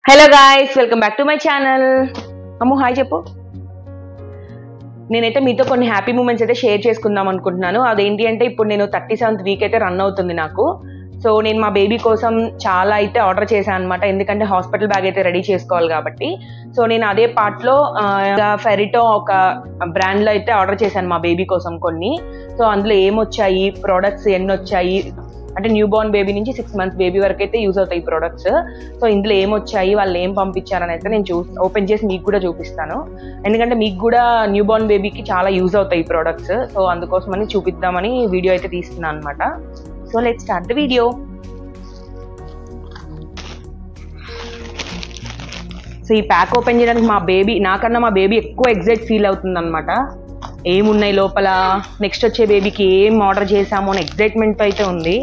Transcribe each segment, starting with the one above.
Hello guys, welcome back to my channel. Ammu hi చెప్పు. నేనైతే మీతో కొన్ని హ్యాపీ మూమెంట్స్ అయితే షేర్ చేసుకుందాం అనుకుంటున్నాను. అదేంటి అంటే ఇప్పుడు నేను 37th వీక్ అయితే రన్ అవుతుంది నాకు. సో నేను మా బేబీ కోసం చాలా అయితే ఆర్డర్ చేశాను అనమాట, ఎందుకంటే హాస్పిటల్ బ్యాగ్ అయితే రెడీ చేసుకోవాలి కాబట్టి. సో నేను అదే పార్ట్లో ఫెరిటో ఒక బ్రాండ్లో అయితే ఆర్డర్ చేశాను మా బేబీ కోసం కొన్ని. సో అందులో ఏమొచ్చాయి, ప్రోడక్ట్స్ ఎన్ని వచ్చాయి, అంటే న్యూ బోర్న్ బేబీ నుంచి 6 months బేబీ వరకు అయితే యూజ్ అవుతాయి ప్రొడక్ట్స్. సో ఇందులో ఏమొచ్చాయి, వాళ్ళు ఏం పంపించారని అయితే నేను ఓపెన్ చేసి మీకు కూడా చూపిస్తాను, ఎందుకంటే మీకు కూడా న్యూ బోర్న్ బేబీకి చాలా యూజ్ అవుతాయి ఈ ప్రొడక్ట్స్. సో అందుకోసమని చూపిద్దామని వీడియో అయితే తీస్తున్నాను అనమాట. So let's start the video. So ఈ ప్యాక్ ఓపెన్ చేయడానికి నాకన్నా మా బేబీ ఎక్కువ ఎగ్జైట్ ఫీల్ అవుతుంది అనమాట. ఏమున్నాయి లోపల, నెక్స్ట్ వచ్చే బేబీకి ఏం ఆర్డర్ చేసామో అని ఎగ్జైట్మెంట్ అయితే ఉంది.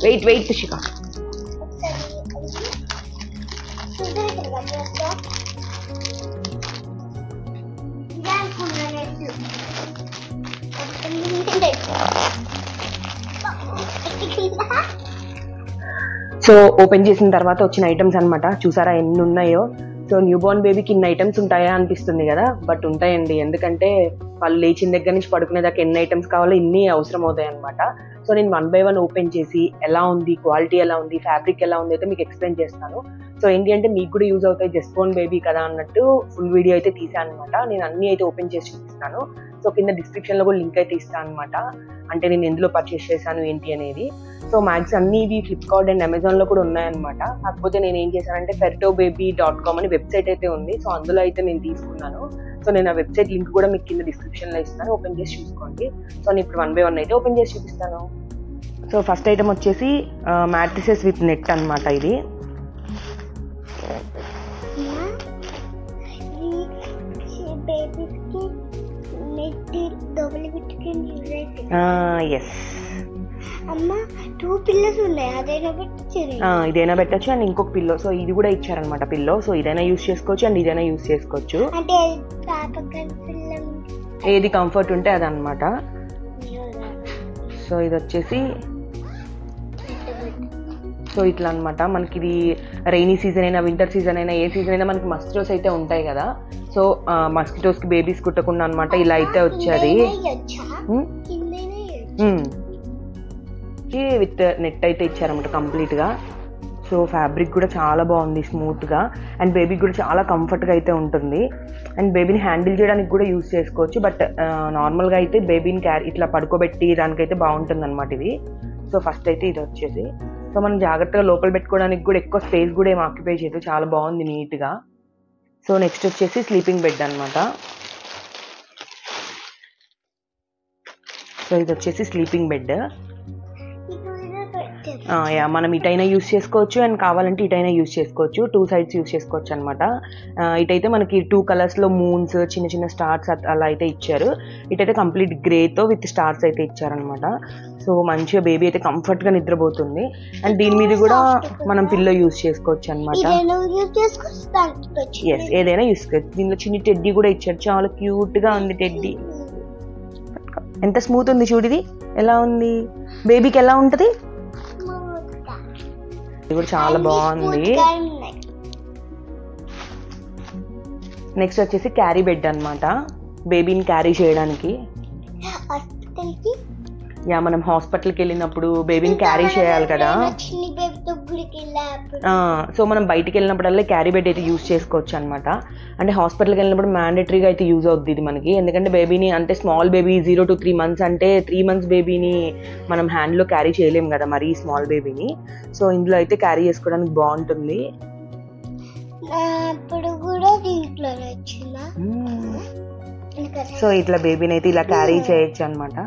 వెయిట్ పుషిక. సో ఓపెన్ చేసిన తర్వాత వచ్చిన ఐటమ్స్ అనమాట, చూసారా ఎన్ని ఉన్నాయో. సో న్యూ బోర్న్ బేబీకి ఇన్ని ఐటమ్స్ ఉంటాయా అనిపిస్తుంది కదా, బట్ ఉంటాయండి. ఎందుకంటే వాళ్ళు లేచిన దగ్గర నుంచి పడుకునేదాకా ఎన్ని ఐటమ్స్ కావాలో ఇన్ని అవసరం అవుతాయి అనమాట. సో నేను 1 by 1 ఓపెన్ చేసి ఎలా ఉంది, క్వాలిటీ ఎలా ఉంది, ఫ్యాబ్రిక్ ఎలా ఉంది అయితే మీకు ఎక్స్ప్లెయిన్ చేస్తాను. సో ఏంటి అంటే మీకు కూడా యూజ్ అవుతాయి, జస్ట్ బోర్న్ బేబీ కదా అన్నట్టు ఫుల్ వీడియో అయితే తీసాను అనమాట. నేను అన్ని అయితే ఓపెన్ చేసి చూపిస్తాను. సో కింద డిస్క్రిప్షన్లో కూడా లింక్ అయితే ఇస్తాను అనమాట, అంటే నేను ఎందులో పర్చేస్ చేశాను ఏంటి అనేది. సో మ్యాక్స్ అన్ని ఇవి ఫ్లిప్కార్ట్ అండ్ అమెజాన్లో కూడా ఉన్నాయన్నమాట. కాకపోతే నేను ఏం చేశానంటే feritobaby.com అని వెబ్సైట్ అయితే ఉంది. సో అందులో అయితే నేను తీసుకున్నాను. సో నేను ఆ వెబ్సైట్ లింక్ కూడా మీకు కింద డిస్క్రిప్షన్లో ఇస్తాను, ఓపెన్ చేసి చూసుకోండి. సో నేను ఇప్పుడు 1 by 1 అయితే ఓపెన్ చేసి చూపిస్తాను. సో ఫస్ట్ ఐటమ్ వచ్చేసి మ్యాట్రిసెస్ విత్ నెట్ అనమాట. ఇది ఎస్ ఇదైనా పెట్టచ్చు అండ్ ఇంకొక పిల్లో. సో ఇది కూడా ఇచ్చారనమాట పిల్లో. సో ఇదైనా యూజ్ చేసుకోవచ్చు అండ్ ఇదైనా యూజ్ చేసుకోవచ్చు, ఏది కంఫర్ట్ ఉంటే అదనమాట. సో ఇది వచ్చేసి సో ఇట్లా అనమాట. మనకి ఇది రైనీ సీజన్ అయినా వింటర్ సీజన్ అయినా ఏ సీజన్ అయినా మనకి మస్కిటోస్ అయితే ఉంటాయి కదా. సో మస్కిటోస్కి బేబీస్ కుట్టకుండా అనమాట ఇలా అయితే వచ్చేది. విత్ నెట్ అయితే ఇచ్చారనమాట కంప్లీట్గా. సో ఫ్యాబ్రిక్ కూడా చాలా బాగుంది, స్మూత్గా, అండ్ బేబీకి కూడా చాలా కంఫర్ట్గా అయితే ఉంటుంది. అండ్ బేబీని హ్యాండిల్ చేయడానికి కూడా యూజ్ చేసుకోవచ్చు, బట్ నార్మల్గా అయితే బేబీని ఇట్లా పడుకోబెట్టి దానికైతే బాగుంటుంది అనమాట ఇది. సో ఫస్ట్ అయితే ఇది వచ్చేసి, సో మనం జాగ్రత్తగా లోపల పెట్టుకోవడానికి కూడా ఎక్కువ స్పేస్ కూడా ఏం ఆక్యుపై చేయదు, చాలా బాగుంది నీట్గా. సో నెక్స్ట్ వచ్చేసి స్లీపింగ్ బెడ్ అనమాట. సో ఇది వచ్చేసి స్లీపింగ్ బెడ్. మనం ఇటైనా యూజ్ చేసుకోవచ్చు అండ్ కావాలంటే ఇటైనా యూజ్ చేసుకోవచ్చు, 2 sides యూజ్ చేసుకోవచ్చు అనమాట. ఇటైతే మనకి 2 colors మూన్స్, చిన్న చిన్న స్టార్స్ అలా అయితే ఇచ్చారు. ఇటైతే కంప్లీట్ గ్రేతో విత్ స్టార్స్ అయితే ఇచ్చారనమాట. సో మంచిగా బేబీ అయితే కంఫర్ట్గా నిద్రపోతుంది. అండ్ దీని మీద కూడా మనం పిల్లో యూజ్ చేసుకోవచ్చు అనమాట. ఎస్ ఏదైనా యూజ్ చేసుకోవచ్చు. దీనిలో చిన్న టెడ్డీ కూడా ఇచ్చారు, చాలా క్యూట్గా ఉంది టెడ్డీ. ఎంత స్మూత్ ఉంది చూడు, ఇది ఎలా ఉంది, బేబీకి ఎలా ఉంటుంది, ఇది కూడా చాలా బాగుంది. నెక్స్ట్ వచ్చేసి క్యారీ బెడ్ అనమాట, బేబీని క్యారీ చేయడానికి. మనం హాస్పిటల్కి వెళ్ళినప్పుడు బేబీని క్యారీ చేయాలి కదా. సో మనం బయటికి వెళ్ళినప్పుడల్లా క్యారీ బెడ్ అయితే యూజ్ చేసుకోవచ్చు అనమాట. అంటే హాస్పిటల్కి వెళ్ళినప్పుడు మ్యాండేటరీగా అయితే యూజ్ అవుతుంది ఇది మనకి, ఎందుకంటే బేబీని అంటే స్మాల్ బేబీ 0 to 3 months అంటే 3 months బేబీని మనం హ్యాండ్లో క్యారీ చేయలేము కదా మరీ స్మాల్ బేబీని. సో ఇందులో అయితే క్యారీ చేసుకోవడానికి బాగుంటుంది. సో ఇట్లా బేబీని అయితే ఇలా క్యారీ చేయొచ్చు అనమాట.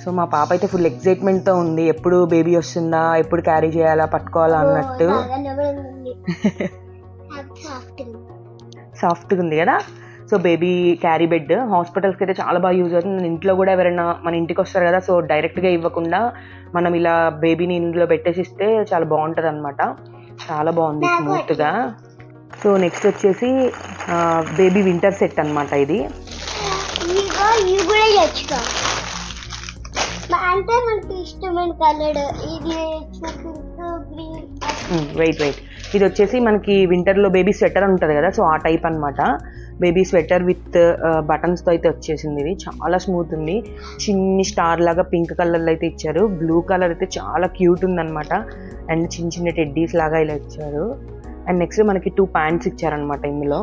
సో మా పాప అయితే ఫుల్ ఎక్సైట్మెంట్తో ఉంది, ఎప్పుడు బేబీ వస్తుందా, ఎప్పుడు క్యారీ చేయాలా, పట్టుకోవాలా అన్నట్టు. సాఫ్ట్గా ఉంది కదా. సో బేబీ క్యారీ బెడ్ హాస్పిటల్స్కి అయితే చాలా బాగా యూజ్ అవుతుంది. ఇంట్లో కూడా ఎవరైనా మన ఇంటికి వస్తారు కదా, సో డైరెక్ట్గా ఇవ్వకుండా మనం ఇలా బేబీని ఇందులో పెట్టేసి ఇస్తే చాలా బాగుంటుంది అనమాట. చాలా బాగుంది స్మూత్గా. సో నెక్స్ట్ వచ్చేసి బేబీ వింటర్ సెట్ అనమాట. ఇది అంటే మనకి ఇష్టమైన కలర్ ఇది పింక్ గ్రీన్ వెయిట్ ఇది వచ్చేసి మనకి వింటర్లో బేబీ స్వెటర్ ఉంటుంది కదా, సో ఆ టైప్ అనమాట. బేబీ స్వెటర్ విత్ బటన్స్తో అయితే వచ్చేసింది. ఇది చాలా స్మూత్ ఉంది. చిన్ని స్టార్ లాగా పింక్ కలర్లో అయితే ఇచ్చారు. బ్లూ కలర్ అయితే చాలా క్యూట్ ఉందన్నమాట. అండ్ చిన్న టెడ్డీస్ లాగా ఇలా ఇచ్చారు. అండ్ నెక్స్ట్ మనకి 2 ప్యాంట్స్ ఇచ్చారనమాట ఇందులో.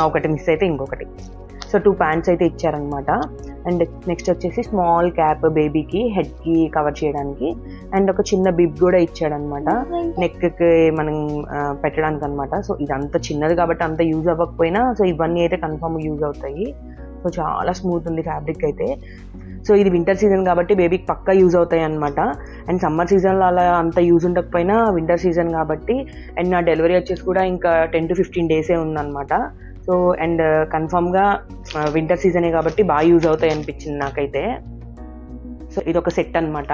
ఒకటి మిస్ అయితే ఇంకొకటి. సో 2 ప్యాంట్స్ అయితే ఇచ్చారనమాట. అండ్ నెక్స్ట్ వచ్చేసి స్మాల్ క్యాప్ బేబీకి హెడ్కి కవర్ చేయడానికి. అండ్ ఒక చిన్న బిబ్ కూడా ఇచ్చాడనమాట నెక్కి మనం పెట్టడానికి అనమాట. సో ఇదంతా చిన్నది కాబట్టి అంత యూజ్ అవ్వకపోయినా సో ఇవన్నీ అయితే కన్ఫర్మ్ యూజ్ అవుతాయి. సో చాలా స్మూత్ ఉంది ఫ్యాబ్రిక్ అయితే. సో ఇది వింటర్ సీజన్ కాబట్టి బేబీకి పక్కా యూజ్ అవుతాయి అనమాట. అండ్ సమ్మర్ సీజన్లో అలా అంత యూజ్ ఉండకపోయినా వింటర్ సీజన్ కాబట్టి. అండ్ నా డెలివరీ వచ్చేసి కూడా ఇంకా 10 to 15 డేసే ఉందన్నమాట. సో అండ్ కన్ఫామ్గా వింటర్ సీజనే కాబట్టి బాగా యూజ్ అవుతాయి అనిపించింది నాకైతే. సో ఇది ఒక సెట్ అనమాట.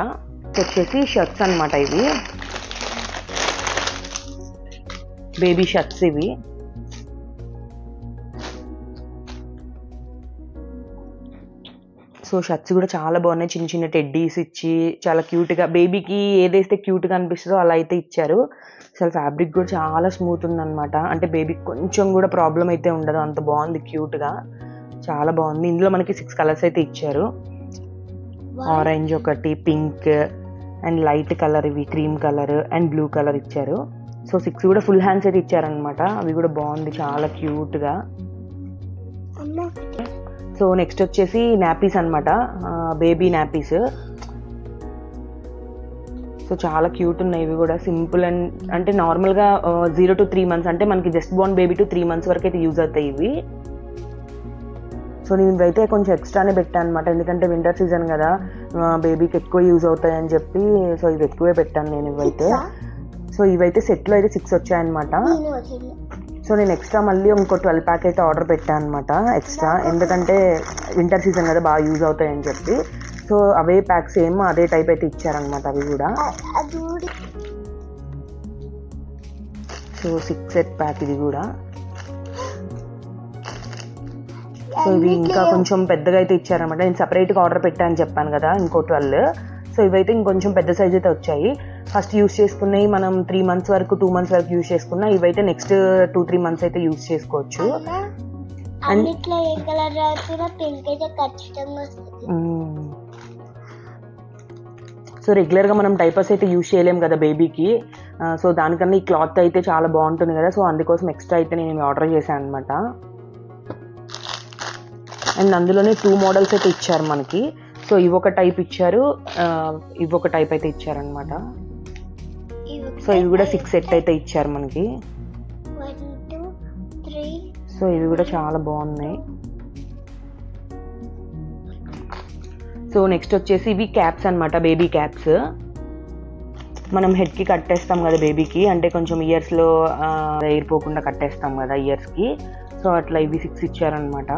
వచ్చేసి షర్ట్స్ అనమాట. ఇవి బేబీ షర్ట్స్ ఇవి. సో షర్ట్స్ కూడా చాలా బాగున్నాయి. చిన్న టెడ్డీస్ ఇచ్చి చాలా క్యూట్గా బేబీకి ఏదైతే క్యూట్గా అనిపిస్తుందో అలా అయితే ఇచ్చారు. అసలు ఫ్యాబ్రిక్ కూడా చాలా స్మూత్ ఉందన్నమాట. అంటే బేబీకి కొంచెం కూడా ప్రాబ్లం అయితే ఉండదు, అంత బాగుంది క్యూట్గా, చాలా బాగుంది. ఇందులో మనకి 6 కలర్స్ అయితే ఇచ్చారు. ఆరెంజ్ ఒకటి, పింక్ అండ్ లైట్ కలర్, ఇవి cream colour and blue colour ఇచ్చారు. సో 6 కూడా ఫుల్ హ్యాండ్స్ అయితే ఇచ్చారనమాట. అవి కూడా బాగుంది చాలా క్యూట్గా. సో నెక్స్ట్ వచ్చేసి నాపీస్ అనమాట, బేబీ నాపీస్. సో చాలా క్యూట్ ఉన్నాయి ఇవి కూడా. సింపుల్ అండ్ అంటే నార్మల్గా 0 to 3 months అంటే మనకి just Born baby to 3 months వరకు అయితే యూజ్ అవుతాయి ఇవి. సో నేను ఇవైతే కొంచెం ఎక్స్ట్రానే పెట్టాను అనమాట, ఎందుకంటే వింటర్ సీజన్ కదా బేబీకి ఎక్కువ యూజ్ అవుతాయి అని చెప్పి. సో ఇవి ఎక్కువే పెట్టాను నేను ఇవైతే. సో ఇవైతే సెట్లో అయితే 6 వచ్చాయన్నమాట. సో నేను ఎక్స్ట్రా మళ్ళీ ఇంకో 12 ప్యాక్ అయితే ఆర్డర్ పెట్టాను అనమాట ఎక్స్ట్రా, ఎందుకంటే వింటర్ సీజన్ కదా బాగా యూజ్ అవుతాయి అని చెప్పి. సో అవే ప్యాక్ సేమ్ అదే టైప్ అయితే ఇచ్చారనమాట అవి కూడా. సో 6 సెట్ ప్యాక్ ఇది కూడా. సో ఇవి ఇంకా కొంచెం పెద్దగా అయితే ఇచ్చారనమాట. నేను సపరేట్గా ఆర్డర్ పెట్టాను చెప్పాను కదా, ఇంకో 12. సో ఇవైతే ఇంకొంచెం పెద్ద సైజ్ అయితే వచ్చాయి. ఫస్ట్ యూస్ చేసుకున్నాయి మనం 3 months వరకు 2 months వరకు యూస్ చేసుకున్నా, ఇవైతే నెక్స్ట్ 2-3 months అయితే యూస్ చేసుకోవచ్చు. సో రెగ్యులర్గా మనం డైపర్స్ అయితే యూజ్ చేయలేము కదా బేబీకి. సో దానికన్నా ఈ క్లాత్ అయితే చాలా బాగుంటుంది కదా, సో అందుకోసం ఎక్స్ట్రా అయితే నేను ఆర్డర్ చేశాను అనమాట. అండ్ అందులోనే 2 మోడల్స్ అయితే ఇచ్చారు మనకి. సో ఇవొక టైప్ ఇచ్చారు, ఇవొక టైప్ అయితే ఇచ్చారనమాట. సో ఇవి కూడా 6 సెట్ అయితే ఇచ్చారు మనకి. సో ఇవి కూడా చాలా బాగున్నాయి. సో నెక్స్ట్ వచ్చేసి ఇవి క్యాప్స్ అనమాట, బేబీ క్యాప్స్. మనం హెడ్కి కట్టేస్తాం కదా బేబీకి, అంటే కొంచెం ఇయర్స్లో ఎయిర్ పోకుండా కట్టేస్తాం కదా ఇయర్స్కి. సో అట్లా ఇవి 6 ఇచ్చారనమాట.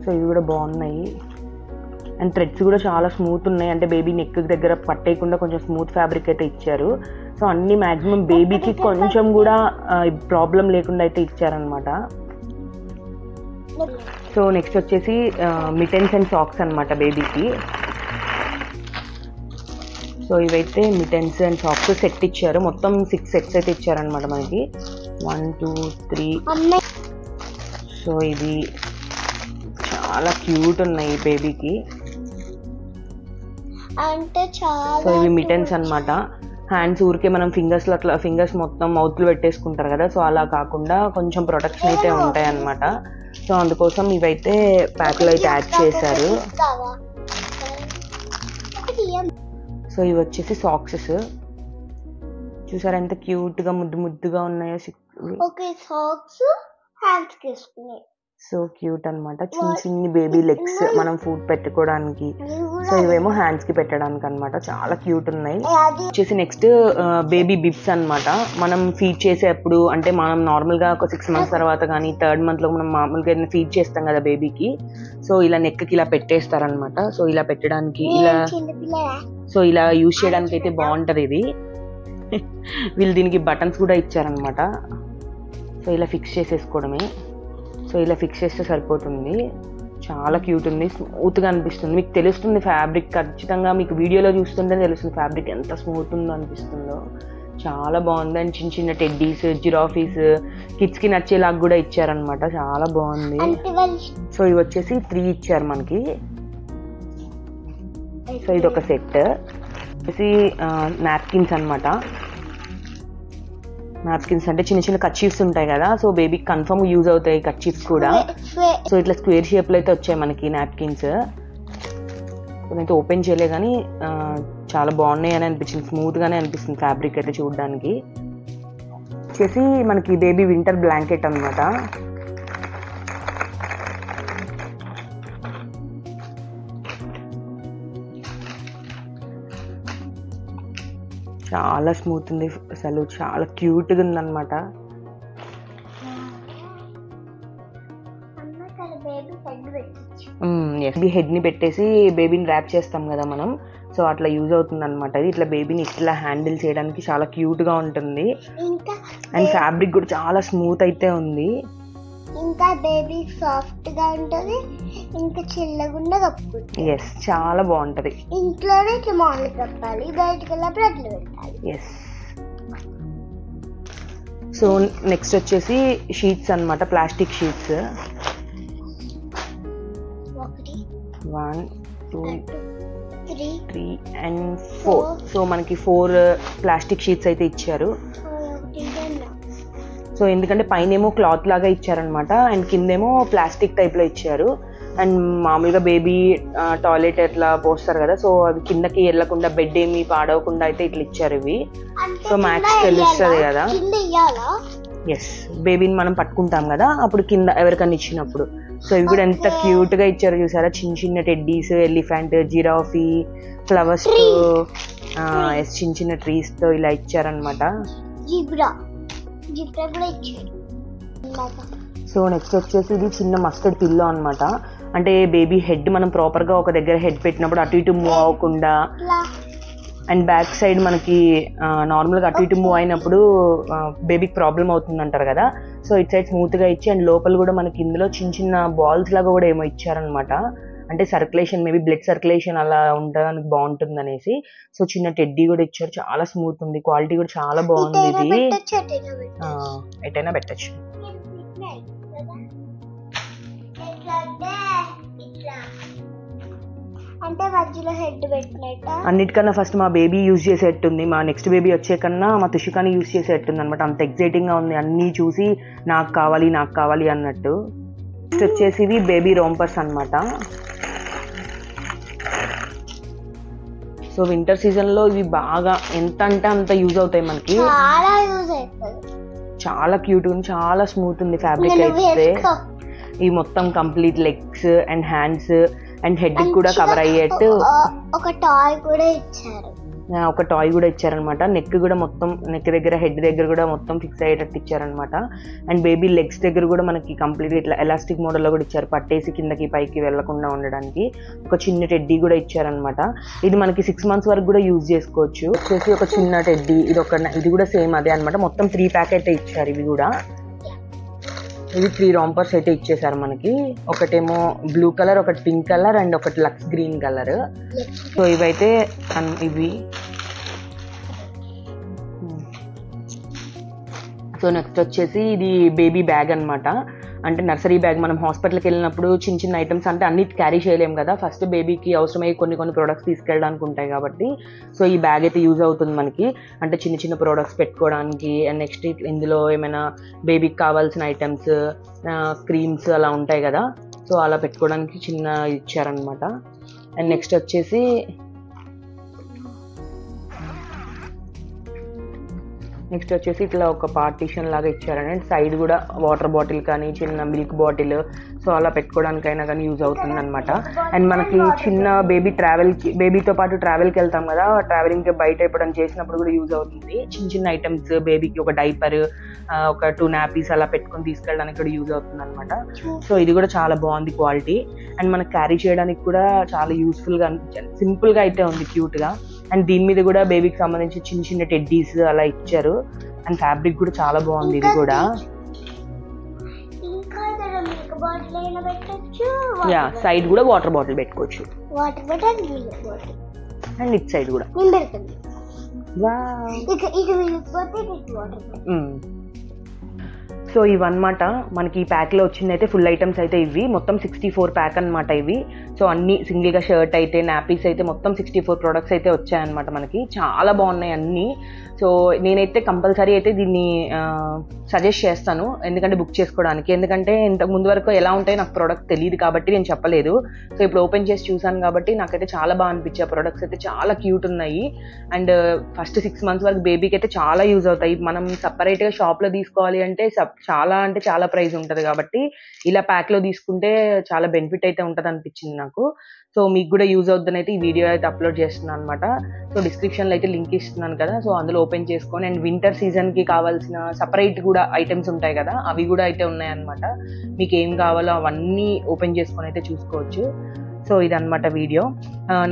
సో ఇవి కూడా బాగున్నాయి. అండ్ థ్రెడ్స్ కూడా చాలా స్మూత్ ఉన్నాయి, అంటే బేబీ నెక్ దగ్గర పట్టేయకుండా కొంచెం స్మూత్ ఫ్యాబ్రిక్ అయితే ఇచ్చారు. సో అన్ని మ్యాక్సిమం బేబీకి కొంచెం కూడా ప్రాబ్లం లేకుండా అయితే ఇచ్చారనమాట. సో నెక్స్ట్ వచ్చేసి మిటెన్స్ అండ్ సాక్స్ అనమాట బేబీకి. సో ఇవైతే మిటెన్స్ అండ్ సాక్స్ సెట్ ఇచ్చారు. మొత్తం 6 సెట్స్ అయితే ఇచ్చారనమాట మనకి. 1 2 3. సో ఇది చాలా క్యూట్ ఉన్నాయి బేబీకి. సో ఇవి మిటెన్స్ అనమాట. హ్యాండ్స్ ఊరికే మనం ఫింగర్స్లో అట్లా ఫింగర్స్ మొత్తం మౌత్లో పెట్టేసుకుంటారు కదా, సో అలా కాకుండా కొంచెం ప్రొటెక్షన్ అయితే ఉంటాయి అన్నమాట. సో అందుకోసం ఇవైతే ప్యాక్లో అయితే యాడ్ చేశారు. సో ఇవి వచ్చేసి సాక్సెస్. చూసారా ఎంత క్యూట్గా ముద్దుగా ఉన్నాయో. సో క్యూట్ అనమాట. చిన్ని బేబీ లెగ్స్ మనం ఫుడ్ పెట్టుకోవడానికి. సో ఇవేమో హ్యాండ్స్ కి పెట్టడానికి అనమాట. చాలా క్యూట్ ఉన్నాయి. వచ్చేసి నెక్స్ట్ బేబీ బిబ్స్ అనమాట. మనం ఫీడ్ చేసేప్పుడు అంటే మనం నార్మల్ గా ఒక 6 months తర్వాత కానీ 3rd month లో మనం మామూలుగా ఫీడ్ చేస్తాం కదా బేబీకి. సో ఇలా నెక్ కి ఇలా పెట్టేస్తారనమాట. సో ఇలా పెట్టడానికి సో ఇలా యూజ్ చేయడానికి అయితే బాగుంటది ఇది. వీళ్ళు దీనికి బటన్స్ కూడా ఇచ్చారనమాట. సో ఇలా ఫిక్స్ చేసేసుకోవడమే. సో ఇలా ఫిక్స్ చేస్తే సరిపోతుంది. చాలా క్యూట్ ఉంది, స్మూత్గా అనిపిస్తుంది. మీకు తెలుస్తుంది ఫ్యాబ్రిక్, ఖచ్చితంగా మీకు వీడియోలో చూస్తుంటే తెలుస్తుంది ఫ్యాబ్రిక్ ఎంత స్మూత్ ఉందో అనిపిస్తుందో. చాలా బాగుంది. అండ్ చిన్న చిన్న టెడ్డీస్, జిరాఫీస్, కిడ్స్కి నచ్చేలాగా కూడా ఇచ్చారనమాట. చాలా బాగుంది. సో ఇవి వచ్చేసి 3 ఇచ్చారు మనకి. సో ఇది ఒక సెట్ వచ్చేసి నాప్కిన్స్ అనమాట. నాప్కిన్స్ అంటే చిన్న చిన్న కర్చీఫ్స్ ఉంటాయి కదా, సో బేబీకి కన్ఫర్మ్ యూజ్ అవుతాయి కర్చీఫ్స్ కూడా. సో ఇట్లా స్క్వేర్ షేప్లో అయితే వచ్చాయి మనకి నాప్కిన్స్. నేనైతే ఓపెన్ చేయలే కానీ చాలా బాగున్నాయి అని అనిపించింది, స్మూత్గానే అనిపిస్తుంది ఫ్యాబ్రిక్ అయితే చూడడానికి. వచ్చేసి మనకి బేబీ వింటర్ బ్లాంకెట్ అనమాట. చాలా స్మూత్ ఉంది అసలు, చాలా క్యూట్గా ఉందన్నమాట. బేబీ హెడ్ని పెట్టేసి బేబీని ర్యాప్ చేస్తాం కదా మనం, సో అట్లా యూజ్ అవుతుంది అనమాట. ఇది ఇట్లా బేబీని ఇట్లా హ్యాండిల్ చేయడానికి చాలా క్యూట్గా ఉంటుంది. అండ్ ఫ్యాబ్రిక్ కూడా చాలా స్మూత్ అయితే ఉంది. ఇంకా బేబీ సాఫ్ట్గా ఉంటుంది, ఇంకా చిల్లగుండా కప్పుకుంటుంది. ఎస్, చాలా బాగుంటుంది. ఇంట్లోనే ఇట్లా మామూలు కప్పాలి, బయటకు వెళ్ళినప్పుడు అట్లా పెట్టాలి. ఎస్. సో నెక్స్ట్ వచ్చేసి షీట్స్ అనమాట, ప్లాస్టిక్ షీట్స్. 1 2 3 and 4. సో మనకి 4 ప్లాస్టిక్ షీట్స్ అయితే ఇచ్చారు. సో ఎందుకంటే పైన ఏమో క్లాత్ లాగా ఇచ్చారనమాట, అండ్ కిందేమో ప్లాస్టిక్ టైప్లో ఇచ్చారు. అండ్ మామూలుగా బేబీ టాయిలెట్ ఎట్లా పోస్తారు కదా, సో అవి కిందకి వెళ్ళకుండా బెడ్ ఏమి పాడవకుండా అయితే ఇట్లా ఇచ్చారు ఇవి. సో మ్యాక్స్ తెలుస్తుంది కదా. ఎస్, బేబీని మనం పట్టుకుంటాం కదా అప్పుడు కింద ఎవరికన్నా ఇచ్చినప్పుడు. సో ఇవి కూడా ఎంత క్యూట్ గా ఇచ్చారు చూసారా, చిన్న చిన్న టెడ్డీస్, ఎలిఫెంట్, జిరాఫీ, ఫ్లవర్స్ తో, చిన్న చిన్న ట్రీస్ తో ఇలా ఇచ్చారనమాట. సో నెక్స్ట్ వచ్చేసి ఇది చిన్న మస్టర్డ్ పిల్లో అనమాట. అంటే బేబీ హెడ్ మనం ప్రాపర్ గా ఒక దగ్గర హెడ్ పెట్టినప్పుడు అటు ఇటు మూవ్ అవ్వకుండా, అండ్ బ్యాక్ సైడ్ మనకి నార్మల్గా అటు ఇటు మూవ్ అయినప్పుడు బేబీకి ప్రాబ్లం అవుతుంది అంటారు కదా, సో ఇటు సైడ్ స్మూత్గా ఇచ్చి, అండ్ లోపల కూడా మనకి ఇందులో చిన్న చిన్న బాల్స్ లాగా కూడా ఏమో ఇచ్చారనమాట. అంటే సర్క్యులేషన్, మేబీ బ్లడ్ సర్క్యులేషన్ అలా ఉండడానికి బాగుంటుంది అనేసి. సో చిన్న టెడ్డీ కూడా ఇచ్చారు, చాలా స్మూత్ ఉంది, క్వాలిటీ కూడా చాలా బాగుంది. ఇది ఎటైనా పెట్టచ్చు. అంటే మధ్యలో హెడ్ పెట్టినట్ట. అన్నిటికన్నా ఫస్ట్ మా బేబీ యూజ్ చేసేట్టుంది, మా నెక్స్ట్ బేబీ వచ్చే కన్నా మా తుషికాని యూజ్ చేసేట్టుంది అనమాట. అంత ఎక్సైటింగ్ గా ఉంది, అన్నీ చూసి నాకు కావాలి అన్నట్టు. నెక్స్ట్ వచ్చేసి ఇవి బేబీ రోంపర్స్ అనమాట. సో వింటర్ సీజన్ లో ఇవి బాగా ఎంత అంటే అంత యూజ్ అవుతాయి మనకి, చాలా యూజ్ అవుతుంది. చాలా క్యూట్ ఉంది, చాలా స్మూత్ ఉంది ఫ్యాబ్రిక్ అయితే. ఇవి మొత్తం complete legs and hands and head కూడా కవర్ అయ్యేట్టు ఒక టాయ్ కూడా ఇచ్చారనమాట. నెక్ కూడా మొత్తం, నెక్ దగ్గర హెడ్ దగ్గర కూడా మొత్తం ఫిక్స్ అయ్యేటట్టు ఇచ్చారనమాట. అండ్ బేబీ లెగ్స్ దగ్గర కూడా మనకి కంప్లీట్ ఇట్లా ఎలాస్టిక్ మోడల్లో కూడా ఇచ్చారు, పట్టేసి కిందకి పైకి వెళ్లకుండా ఉండడానికి. ఒక చిన్న టెడ్డీ కూడా ఇచ్చారనమాట. ఇది మనకి 6 months వరకు కూడా యూజ్ చేసుకోవచ్చు. వచ్చేసి ఒక చిన్న టెడ్డీ, ఇది కూడా సేమ్ అదే అనమాట. మొత్తం 3 ప్యాక్ అయితే ఇచ్చారు ఇవి కూడా. ఇవి 3 రాంపర్స్ అయితే ఇచ్చేసారు మనకి. ఒకటేమో బ్లూ కలర్, ఒకటి పింక్ కలర్, అండ్ ఒకటి లక్స్ గ్రీన్ కలర్. సో ఇవైతే ఇవి. సో నెక్స్ట్ వచ్చేసి ఇది బేబీ బ్యాగ్ అనమాట. అంటే నర్సరీ బ్యాగ్, మనం హాస్పిటల్కి వెళ్ళినప్పుడు చిన్న చిన్న ఐటమ్స్ అంటే అన్ని క్యారీ చేయలేము కదా, ఫస్ట్ బేబీకి అవసరమయ్యే కొన్ని ప్రోడక్ట్స్ తీసుకెళ్ళడానికి ఉంటాయి కాబట్టి, సో ఈ బ్యాగ్ అయితే యూజ్ అవుతుంది మనకి. అంటే చిన్న చిన్న ప్రోడక్ట్స్ పెట్టుకోవడానికి, అండ్ నెక్స్ట్ ఇందులో ఏమైనా బేబీకి కావాల్సిన ఐటమ్స్, క్రీమ్స్ అలా ఉంటాయి కదా, సో అలా పెట్టుకోవడానికి చిన్న ఇచ్చారనమాట. అండ్ నెక్స్ట్ వచ్చేసి ఇట్లా ఒక పార్టీషన్ లాగా ఇచ్చారండి. సైడ్ కూడా వాటర్ బాటిల్ కానీ చిన్న మిల్క్ బాటిల్, సో అలా పెట్టుకోవడానికైనా కానీ యూజ్ అవుతుంది అనమాట. అండ్ మనకి చిన్న బేబీతో పాటు ట్రావెల్కి వెళ్తాం కదా, ట్రావెలింగ్కి బయట ఎప్పుడైనా చేసినప్పుడు కూడా యూజ్ అవుతుంది. చిన్న ఐటమ్స్, బేబీకి ఒక డైపర్, ఒక 2 nappies అలా పెట్టుకొని తీసుకెళ్ళడానికి కూడా యూజ్ అవుతుంది అనమాట. సో ఇది కూడా చాలా బాగుంది క్వాలిటీ, అండ్ మనకు క్యారీ చేయడానికి కూడా చాలా యూస్ఫుల్గా, సింపుల్గా అయితే ఉంది, క్యూట్గా. అండ్ దీని మీద కూడా బేబీకి సంబంధించి చిన్న టెడ్డీస్ అలా ఇచ్చారు. అండ్ ఫ్యాబ్రిక్ కూడా చాలా బాగుంది ఇది కూడా. బాటిల్ అయినా పెట్టచ్చు. యా, సైడ్ కూడా వాటర్ బాటిల్ పెట్టుకోవచ్చు. వాటర్ బాటిల్, నీళ్ళ బాటిల్, అండ్ ఇట్ సైడ్ కూడా నేను పెడుతుంది. వావ్. ఇది వెళ్ళిపోతే ఇది వాటర్ బాటిల్. సో ఇవన్నమాట మనకి ఈ ప్యాక్లో వచ్చింది. అయితే ఫుల్ ఐటమ్స్ అయితే ఇవి మొత్తం 64 ప్యాక్ అనమాట ఇవి. సో అన్ని సింగిల్గా షర్ట్ అయితే, నాపీస్ అయితే మొత్తం 64 ప్రొడక్ట్స్ అయితే వచ్చాయన్నమాట మనకి. చాలా బాగున్నాయి అన్నీ. సో నేనైతే కంపల్సరీ అయితే దీన్ని సజెస్ట్ చేస్తాను, ఎందుకంటే బుక్ చేసుకోవడానికి. ఎందుకంటే ఇంతకు ముందు వరకు ఎలా ఉంటాయో నాకు ప్రోడక్ట్ తెలియదు కాబట్టి నేను చెప్పలేదు. సో ఇప్పుడు ఓపెన్ చేసి చూసాను కాబట్టి నాకైతే చాలా బాగా అనిపించాయి. ప్రొడక్ట్స్ అయితే చాలా క్యూట్ ఉన్నాయి. అండ్ ఫస్ట్ 6 months వరకు బేబీకి అయితే చాలా యూజ్ అవుతాయి. మనం సపరేట్గా షాప్లో తీసుకోవాలి అంటే చాలా ప్రైస్ ఉంటుంది కాబట్టి ఇలా ప్యాక్లో తీసుకుంటే చాలా బెనిఫిట్ అయితే ఉంటుంది అనిపించింది నాకు. సో మీకు కూడా యూజ్ అవుతుందని అయితే ఈ వీడియో అయితే అప్లోడ్ చేస్తున్నాను అనమాట. సో డిస్క్రిప్షన్లో అయితే లింక్ ఇస్తున్నాను కదా, సో అందులో ఓపెన్ చేసుకొని అండ్ వింటర్ సీజన్కి కావాల్సిన సపరేట్ కూడా ఐటమ్స్ ఉంటాయి కదా, అవి కూడా అయితే ఉన్నాయన్నమాట. మీకు ఏం కావాలో అవన్నీ ఓపెన్ చేసుకొని అయితే చూసుకోవచ్చు. సో ఇదన్నమాట వీడియో.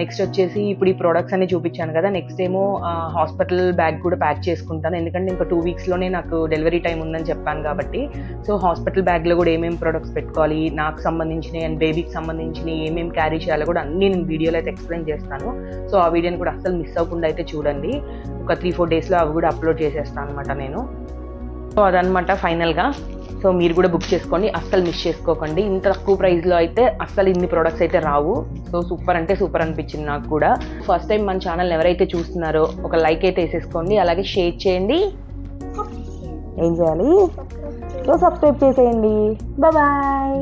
నెక్స్ట్ వచ్చేసి ఇప్పుడు ఈ ప్రోడక్ట్స్ అన్ని చూపించాను కదా, నెక్స్ట్ ఏమో హాస్పిటల్ బ్యాగ్ కూడా ప్యాక్ చేసుకుంటాను. ఎందుకంటే ఇంకా 2 weeksలోనే నాకు డెలివరీ టైం ఉందని చెప్పాను కాబట్టి. సో హాస్పిటల్ బ్యాగ్లో కూడా ఏమేమి ప్రొడక్ట్స్ పెట్టుకోవాలి, నాకు సంబంధించినవి అండ్ బేబీకి సంబంధించినవి ఏమేమి క్యారీ చేయాలో కూడా అన్నీ నేను వీడియోలో అయితే ఎక్స్ప్లెయిన్ చేస్తాను. సో ఆ వీడియోని కూడా అస్సలు మిస్ అవ్వకుండా అయితే చూడండి. ఒక 3-4 daysలో అవి కూడా అప్లోడ్ చేసేస్తాను అనమాట నేను. సో అదనమాట ఫైనల్గా. సో మీరు కూడా బుక్ చేసుకోండి, అస్సలు మిస్ చేసుకోకండి. ఇంత తక్కువ ప్రైస్లో అయితే అస్సలు ఇన్ని ప్రొడక్ట్స్ అయితే రావు. సో సూపర్ అంటే సూపర్ అనిపించింది నాకు కూడా. ఫస్ట్ టైం మన ఛానల్ ఎవరైతే చూస్తున్నారో ఒక లైక్ అయితే వేసేసుకోండి, అలాగే షేర్ చేయండి. ఏం చేయాలి? సో సబ్స్క్రైబ్ చేసేయండి. బాయ్.